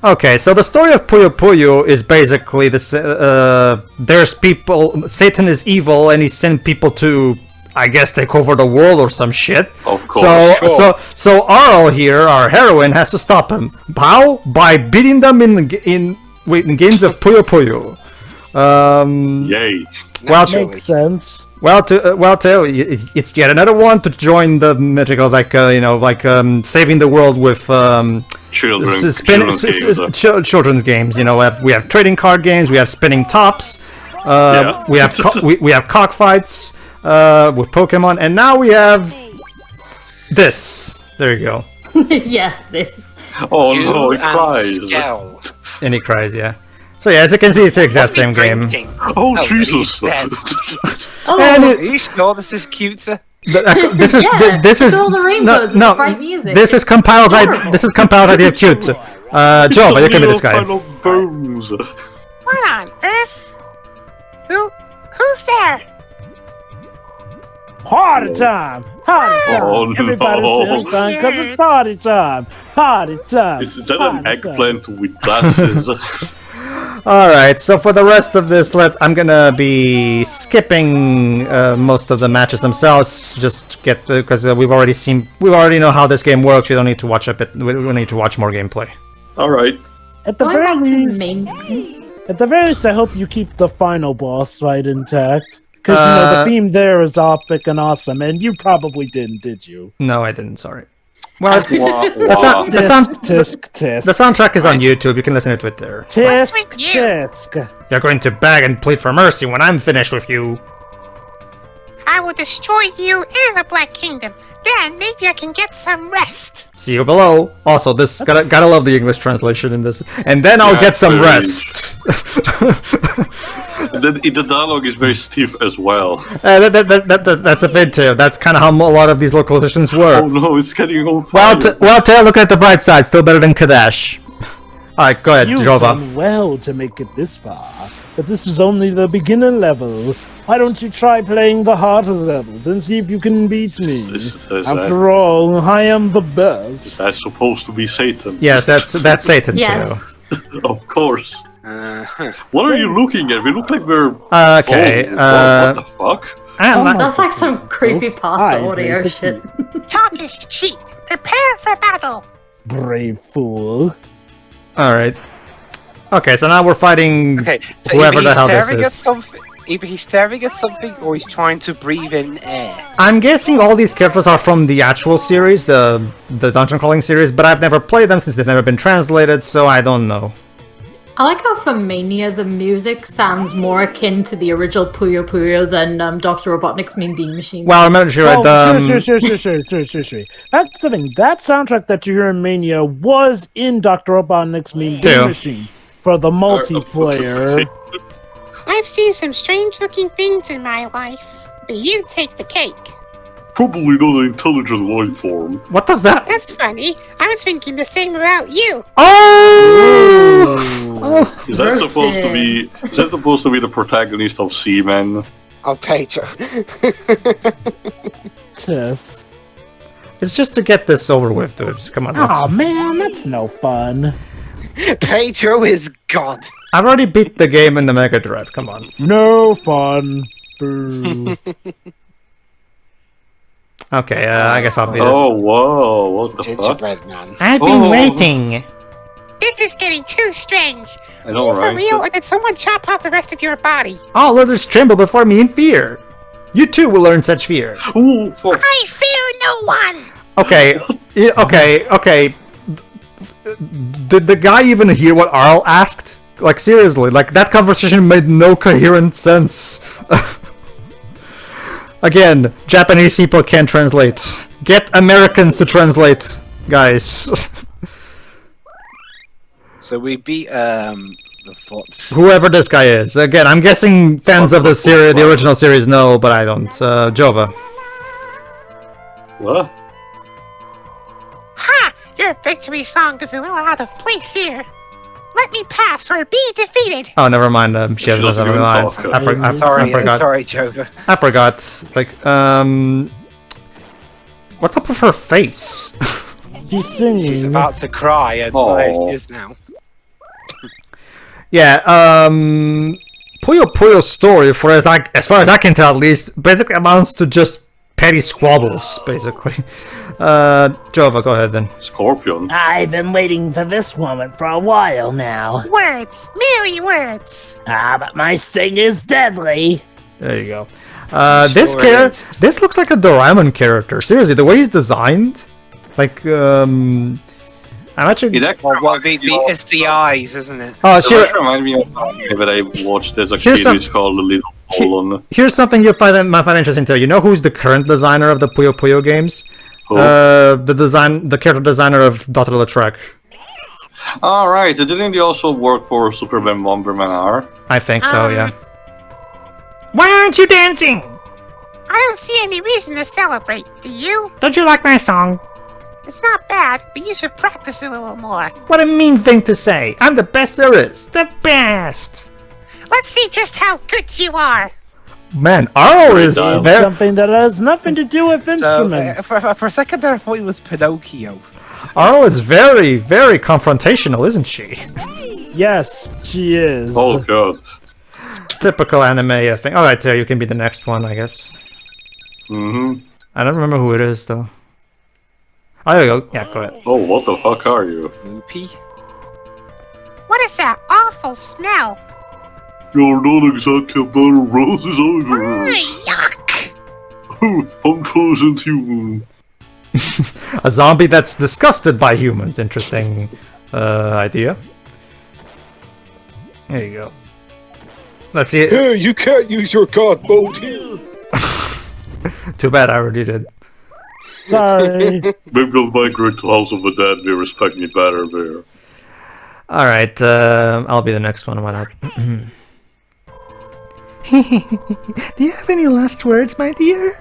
Okay, so the story of Puyo Puyo is basically this. There's people. Satan is evil, and he sent people to, I guess, take over the world or some shit. Of course. So Arl here, our heroine, has to stop him. How? By beating them in games of Puyo Puyo. Yay. Well, Makes sense. It's yet another one to join the magical, saving the world with children's games. You know, we have trading card games, we have spinning tops, we have cockfights with Pokemon, and now we have this. There you go. Yeah, this. Oh no, he cries. And he cries, yeah. So yeah, as you can see, it's the exact same game. Oh Jesus! Are you sure this is cuter? This is all the rainbows and the bright music. This is Compile's idea of cute. Joe, you can be this guy. What on earth? Who's there? Party time! Party time! Oh, Everybody no. feels fine because it's party time! Party time! Is that an eggplant with glasses? Alright, so for the rest of this, I'm gonna be skipping most of the matches themselves. Just get because we already know how this game works. We don't need to watch we don't need to watch more gameplay. Alright. At the very least, I hope you keep the final boss fight intact. Because the theme there is epic and awesome, and you probably didn't, did you? No, I didn't. Sorry. Well, the soundtrack is on YouTube. You can listen to it there. What's with you? You're going to beg and plead for mercy when I'm finished with you. I will destroy you and the Black Kingdom. Then maybe I can get some rest. See you below. Also, this gotta love the English translation in this. And then I'll get some rest. The dialogue is very stiff as well. That's a bit too. That's kind of how a lot of these localizations work. Oh no, it's getting on fire. Well, look at the bright side. Still better than Kadesh. Alright, go ahead, You've Jova. done well to make it this far, but this is only the beginner level. Why don't you try playing the harder levels and see if you can beat me? After all, I am the best. That's supposed to be Satan. Yes, that's Satan Yes. too. Of course. What are you looking at? We look like we're... Okay, what the fuck? That's like some creepy pasta audio shit. Talk is cheap. Prepare for battle. Brave fool. Alright. Okay, so now we're fighting whoever the hell this is. Either he's staring at something or he's trying to breathe in air. I'm guessing all these characters are from the actual series, the dungeon crawling series, but I've never played them since they've never been translated, so I don't know. I like how for Mania the music sounds more akin to the original Puyo Puyo than Dr. Robotnik's Mean Bean Machine. Well, remember, sure. Sure. That's the thing. That soundtrack that you hear in Mania was in Dr. Robotnik's Mean Bean Machine for the multiplayer. I've seen some strange-looking things in my life, but you take the cake. Probably not an intelligent life form. What does that? That's funny. I was thinking the same about you. Oh! Is that supposed to be the protagonist of Seaman? Oh, Pedro. Yes. It's just to get this over with, dudes. Come on. Oh man, that's no fun. Pedro is God. I've already beat the game in the Mega Drive. Come on. No fun. Boo. Okay, I guess I'll be this. Oh, whoa, what the Gingerbread fuck? man. I've been waiting. This is getting too strange. I know, For right? real, or did someone chop off the rest of your body? All others tremble before me in fear. You too will learn such fear. Ooh, fuck. I fear no one. Okay, okay. Did the guy even hear what Arl asked? Like, seriously, like, that conversation made no coherent sense. Again, Japanese people can't translate. Get Americans to translate, guys. So we beat, the thoughts. Whoever this guy is. Again, I'm guessing fans of the series, the original series know, but I don't. Jova. What? Ha! Your victory song is a little out of place here. Let me pass or be defeated. Oh, never mind. She has doesn't other even lines. talk. I forgot. Sorry, Jova. I forgot. Like, what's up with her face? She's singing. She's about to cry, and there she is now. Yeah, Puyo Puyo's story, as far as I can tell at least, basically amounts to just petty squabbles, basically. Jova, go ahead then. Scorpion. I've been waiting for this moment for a while now. Words, merely words. But my sting is deadly. There you go. This looks like a Doraemon character. Seriously, the way he's designed, like, I'm actually. It's the eyes, isn't it? Oh, It reminds me of something that I watched as a kid. It's called The Little Poland. Here's something might find interesting too. You know who's the current designer of the Puyo Puyo games? Who? The character designer of Dr. Lautrec. Alright, didn't he also work for Superman Bomberman R? I think so, yeah. Why aren't you dancing? I don't see any reason to celebrate, do you? Don't you like my song? It's not bad, but you should practice a little more. What a mean thing to say. I'm the best there is. The best. Let's see just how good you are. Man, Arl is very... Something that has nothing to do with instruments. For a second there, I thought he was Pinocchio. Arl is very, very confrontational, isn't she? Yes, she is. Oh god. Typical anime thing. Alright, you can be the next one, I guess. Mm-hmm. I don't remember who it is, though. Oh, there you go. Yeah, go ahead. Oh, what the fuck are you? Loopy? What is that awful smell? You're not exactly a bed of roses, are you? Yuck! Unpleasant human. A zombie that's disgusted by humans. Interesting idea. There you go. Let's see it. Hey, you can't use your god mode here. Too bad, I already did. Sorry. Maybe I'll migrate to House of the Dead. They respect me better there. Alright, I'll be the next one. Why not? Do you have any last words, my dear?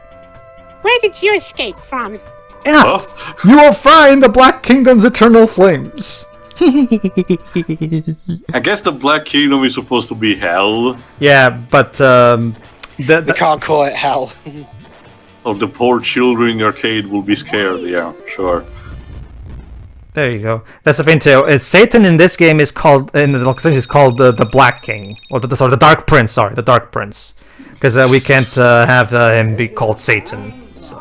Where did you escape from? Enough! Huh? You will find the Black Kingdom's eternal flames. I guess the Black Kingdom is supposed to be hell. Yeah, but we can't call it hell. Oh, the poor children in the arcade will be scared. Yeah, sure. There you go. That's the thing too. Satan in this game is called, in the localization, is called the Black King, or the Dark Prince. Sorry, the Dark Prince, because we can't have him be called Satan. So.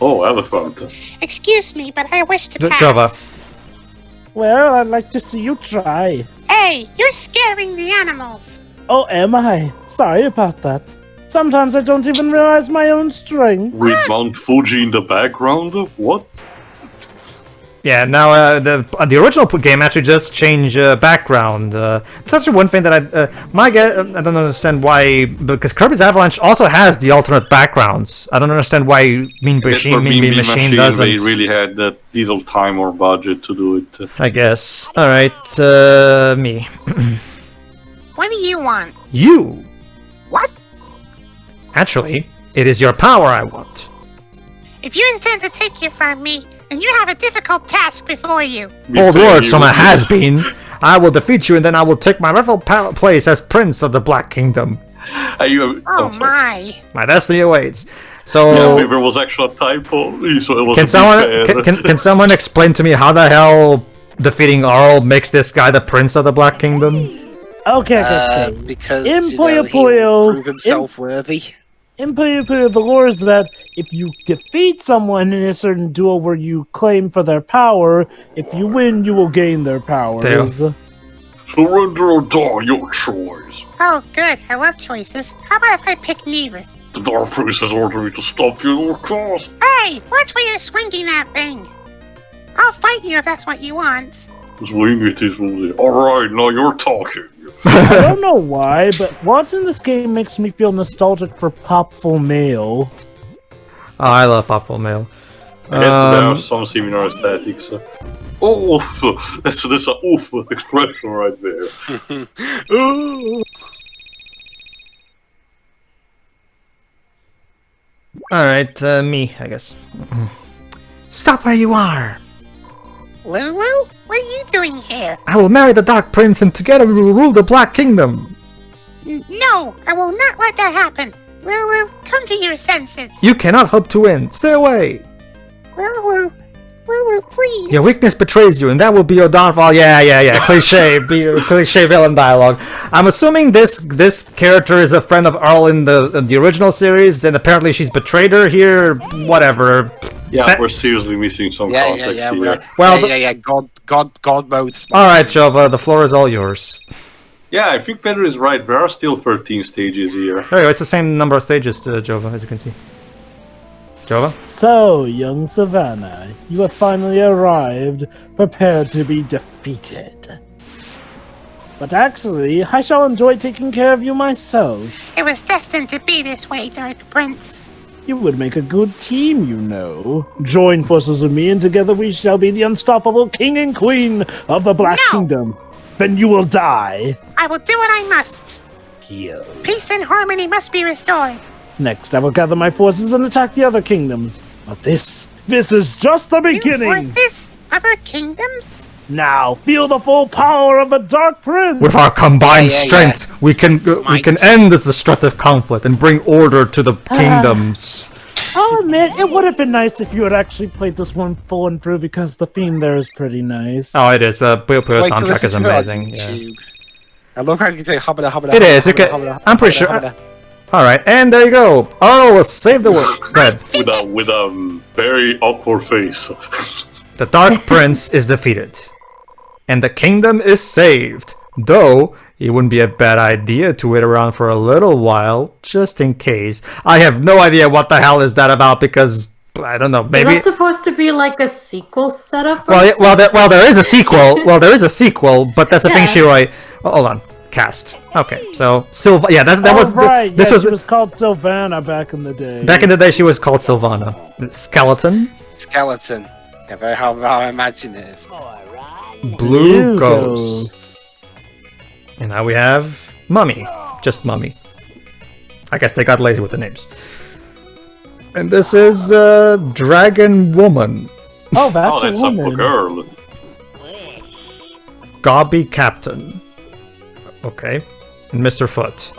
Oh, elephant. Excuse me, but I wish to pass. Java. Well, I'd like to see you try. Hey, you're scaring the animals. Oh, am I? Sorry about that. Sometimes I don't even realize my own strength. With Mount Fuji in the background? What? Yeah, now the original game actually just changed background. That's actually one thing that I don't understand why, because Kirby's Avalanche also has the alternate backgrounds. I don't understand why Mean Bean Machine doesn't. They really had that little time or budget to do it. I guess. All right, me. What do you want? You. What? Actually, it is your power I want. If you intend to take it from me, then you have a difficult task before you. Bold words from a has-been. I will defeat you, and then I will take my rightful place as Prince of the Black Kingdom. Oh my! My destiny awaits. So yeah, maybe it was actually a typo. So it was can someone explain to me how the hell defeating Arl makes this guy the Prince of the Black Kingdom? Okay. Because in Puyo Puyo, prove himself worthy. In Puyo Puyo, the lore is that if you defeat someone in a certain duel where you claim for their power, if you win, you will gain their powers. Damn. Surrender or die, your choice. Oh, good. I love choices. How about if I pick neither? The Dark Prince has ordered me to stop you at all costs. Hey, watch where you're swinging that thing. I'll fight you if that's what you want. Swing it is alright, now you're talking. I don't know why, but watching this game makes me feel nostalgic for Popful Mail. Oh, I love Popful Mail. I guess there are some similar aesthetics. Oh, that's an awful expression right there. Alright, me, I guess. Stop where you are! Lulu, what are you doing here? I will marry the Dark Prince and together we will rule the Black Kingdom! No, I will not let that happen. Lulu, come to your senses. You cannot hope to win. Stay away! Lulu, please. Your weakness betrays you, and that will be your downfall. Yeah. Cliche villain dialogue. I'm assuming this character is a friend of Earl in the original series, and apparently she's betrayed her here. Whatever. Yeah, we're seriously missing some context here. Well, God mode. All right, Jova, the floor is all yours. Yeah, I think Pedro is right. There are still 13 stages here. There you go. It's the same number of stages, Jova, as you can see. Jova? So, young Savannah, you have finally arrived, prepared to be defeated. But actually, I shall enjoy taking care of you myself. It was destined to be this way, Dark Prince. You would make a good team, you know. Join forces with me, and together we shall be the unstoppable king and queen of the Black Kingdom. Then you will die. I will do what I must. Heal. Peace and harmony must be restored. Next, I will gather my forces and attack the other kingdoms. But this is just the beginning. Forces? Other kingdoms? Now, feel the full power of the Dark Prince. With our combined strength, we can end this destructive conflict and bring order to the kingdoms. I'll admit, it would have been nice if you had actually played this one full and through, because the theme there is pretty nice. Oh, it is. Puyo Puyo soundtrack is amazing. Yeah. I love how you can say hubba hubba. It is. You can. I'm pretty sure. All right, and there you go. Oh, we'll save the world. Good. With a very awkward face. The Dark Prince is defeated, and the kingdom is saved. Though it wouldn't be a bad idea to wait around for a little while, just in case. I have no idea what the hell is that about, because I don't know. Maybe is that supposed to be like a sequel setup? Well, there is a sequel. Well, there is a sequel, but that's the thing. She right. Well, hold on. Cast. Okay, so yeah, that was right. This she was called Sylvana back in the day. Back in the day, she was called Sylvana. Skeleton. Yeah, very how imaginative. Blue Ghost. And now we have Mummy. Just Mummy. I guess they got lazy with the names. And this is Dragon Woman. Oh, that's a woman. Girl. Gobby Captain. Okay. And Mr. Foot.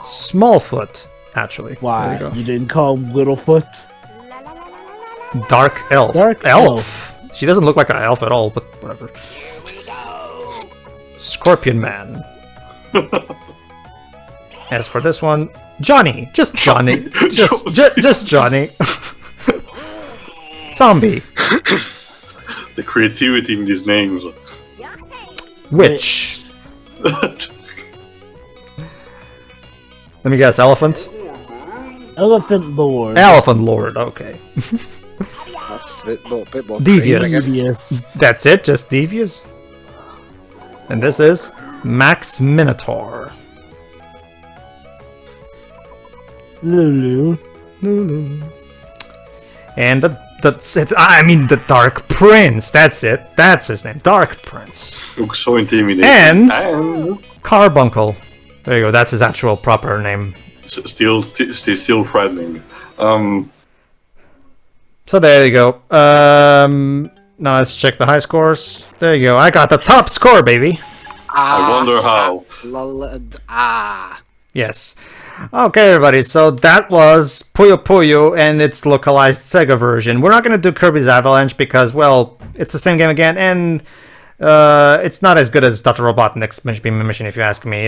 Smallfoot, actually. Why? You didn't call him Littlefoot? Dark Elf. Dark Elf. She doesn't look like an elf at all, but whatever. Scorpion Man. As for this one, Johnny. Just Johnny. just Johnny. Zombie. The creativity in these names. Witch. Let me guess, Elephant? Elephant Lord. Elephant Lord, okay. Devious. That's it, just Devious? And this is Max Minotaur. Lulu. And the Dark Prince. That's it. That's his name. Dark Prince. Looks so intimidating. And Carbuncle. There you go. That's his actual proper name. Still threatening. So there you go. Now let's check the high scores. There you go. I got the top score, baby. I wonder how. Yes. Okay, everybody, so that was Puyo Puyo and its localized SEGA version. We're not going to do Kirby's Avalanche because, well, it's the same game again, and it's not as good as Dr. Robotnik's mission, if you ask me.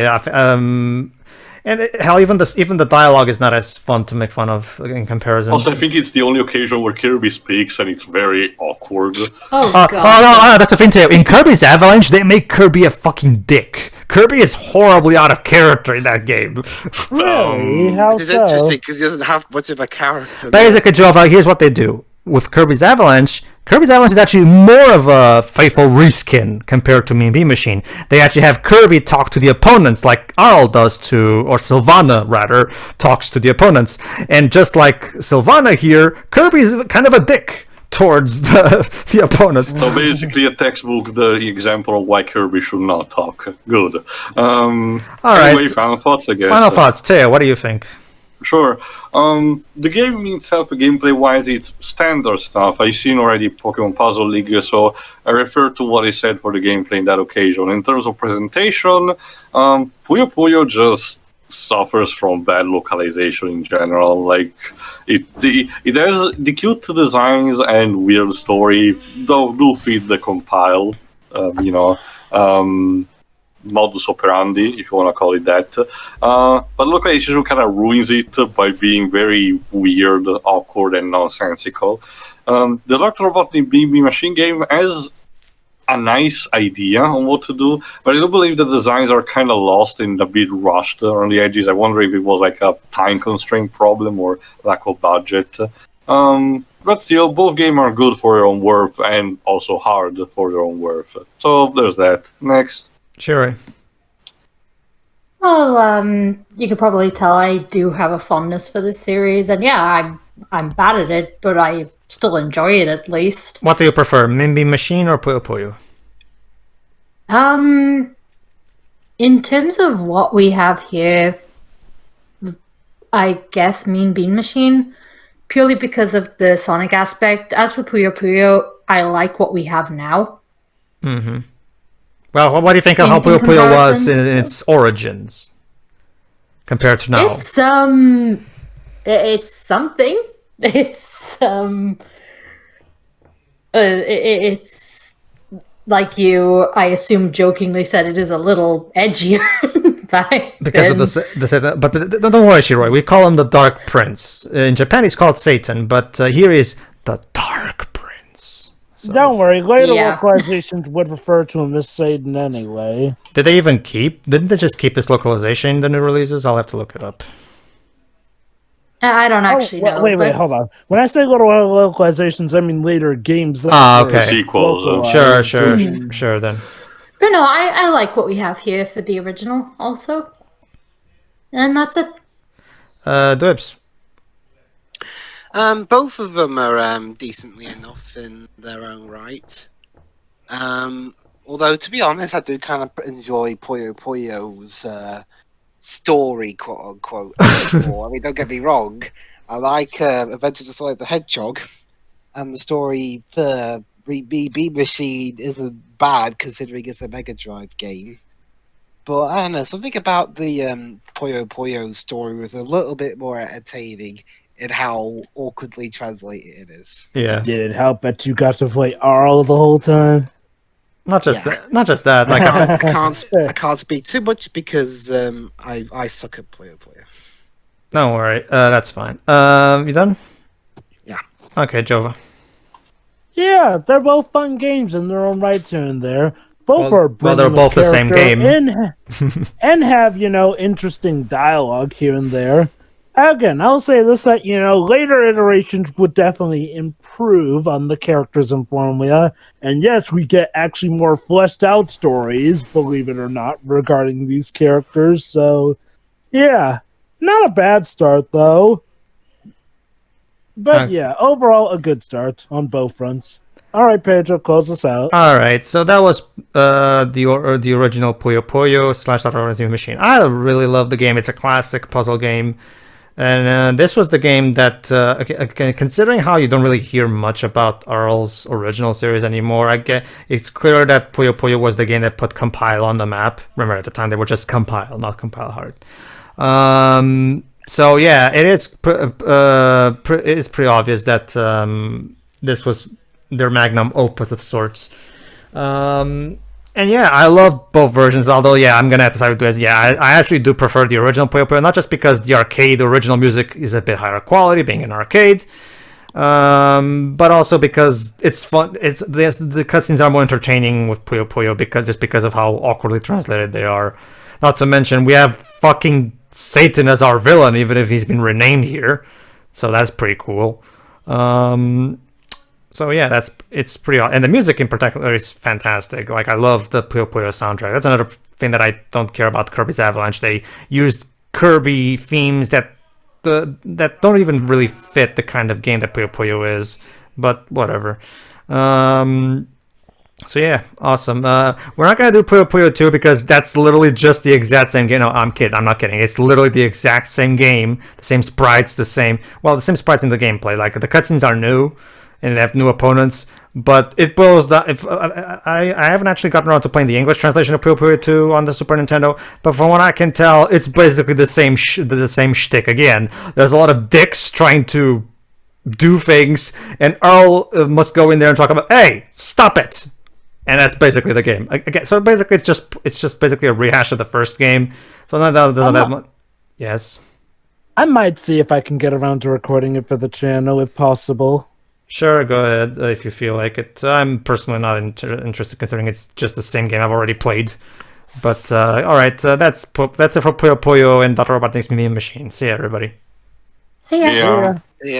And hell, even the dialogue is not as fun to make fun of in comparison. Also, I think it's the only occasion where Kirby speaks, and it's very awkward. Oh, God. No, that's the thing too. In Kirby's Avalanche, they make Kirby a fucking dick. Kirby is horribly out of character in that game. Really? How Which is so? interesting because he doesn't have much of a character. Basically, Jova, here's what they do. With Kirby's Avalanche is actually more of a faithful reskin compared to Mean Bean Machine. They actually have Kirby talk to the opponents like Arl does to, or Sylvana rather, talks to the opponents. And just like Sylvana here, Kirby is kind of a dick towards the opponents. So basically a textbook, the example of why Kirby should not talk. Good. Anyway, right. final thoughts, I guess. Final thoughts, Teo, what do you think? Sure. The game itself, gameplay-wise, it's standard stuff. I've seen already Pokemon Puzzle League, so I refer to what I said for the gameplay in that occasion. In terms of presentation, Puyo Puyo just suffers from bad localization in general. Like, it has the cute designs and weird story do fit the compile, modus operandi, if you want to call it that. But localization kind of ruins it by being very weird, awkward, and nonsensical. The Dr. Robotnik BB Machine game has a nice idea on what to do, but I do believe the designs are kind of lost and a bit rushed on the edges. I wonder if it was like a time constraint problem or lack of budget. But still, both games are good for their own worth and also hard for their own worth. So there's that. Next. Sure. Well, you could probably tell I do have a fondness for this series, and yeah, I'm bad at it, but I still enjoy it at least. What do you prefer, Mean Bean Machine or Puyo Puyo? In terms of what we have here, I guess Mean Bean Machine, purely because of the Sonic aspect. As for Puyo Puyo, I like what we have now. Mm-hmm. Well, what do you think of how Puyo Puyo was in its origins compared to now? It's something. It's like you, I assume, jokingly said it is a little edgier. Because of the but don't worry, Shiroi. We call him the Dark Prince. In Japan, he's called Satan, but here is the Dark Prince. So. Don't worry, later localizations would refer to him as Satan anyway. Did they even didn't they just keep this localization in the new releases? I'll have to look it up. I don't actually know. Wait, hold on. When I say localizations, I mean later games. Okay. Sequels. Sure then. But no, I like what we have here for the original also. And that's it. Dibs. Both of them are decently enough in their own right. Although, to be honest, I do kind of enjoy Puyo Puyo's story, quote unquote. I mean, don't get me wrong. I like Adventures of Sonic the Hedgehog, and the story for BB Machine isn't bad considering it's a Mega Drive game. But I don't know, something about the Puyo Puyo story was a little bit more entertaining in how awkwardly translated it is. Yeah. Did it help that you got to play Arl the whole time? Not just that. Like I can't speak too much because I suck at Puyo Puyo. Don't worry, that's fine. You done? Yeah. Okay, Jova. Yeah, they're both fun games in their own rights here and there. They're both the same game. And have, interesting dialogue here and there. Again, I'll say this, that, later iterations would definitely improve on the characters and formula. And yes, we get actually more fleshed out stories, believe it or not, regarding these characters. So, yeah, not a bad start, though. But yeah, overall, a good start on both fronts. All right, Pedro, close us out. All right, so that was the original Puyo Puyo / Dr. Robotnik Machine. I really love the game. It's a classic puzzle game. And this was the game that, considering how you don't really hear much about Arl's original series anymore, it's clear that Puyo Puyo was the game that put Compile on the map. Remember, at the time, they were just Compile, not Compile Hard. So, yeah, it is pretty obvious that this was their magnum opus of sorts. And yeah, I love both versions, although yeah, I'm gonna have to side with this. Yeah, I actually do prefer the original Puyo Puyo, not just because the original music is a bit higher quality, being an arcade, But also because it's fun. The cutscenes are more entertaining with Puyo Puyo because of how awkwardly translated they are. Not to mention we have fucking Satan as our villain, even if he's been renamed here, so that's pretty cool. So yeah, it's pretty awesome. And the music in particular is fantastic. Like, I love the Puyo Puyo soundtrack. That's another thing that I don't care about Kirby's Avalanche. They used Kirby themes that don't even really fit the kind of game that Puyo Puyo is, but whatever. So yeah, awesome. We're not gonna do Puyo Puyo 2 because that's literally just the exact same game. No, I'm kidding. I'm not kidding. It's literally the exact same game. The same sprites, the same sprites in the gameplay. Like, the cutscenes are new, and they have new opponents. But it boils down. If I haven't actually gotten around to playing the English translation of Puyo Puyo 2 on the Super Nintendo, but from what I can tell, it's basically the same shtick again. There's a lot of dicks trying to do things, and Earl must go in there and talk about, "Hey, stop it!" And that's basically the game. Again, so basically, it's just basically a rehash of the first game. So not that much. Yes. I might see if I can get around to recording it for the channel, if possible. Sure, go ahead if you feel like it. I'm personally not interested, considering it's just the same game I've already played. But all right, that's it for Puyo Puyo and Dr. Robotnik's Mean Machine. See ya, everybody. See ya. Yeah. Yeah.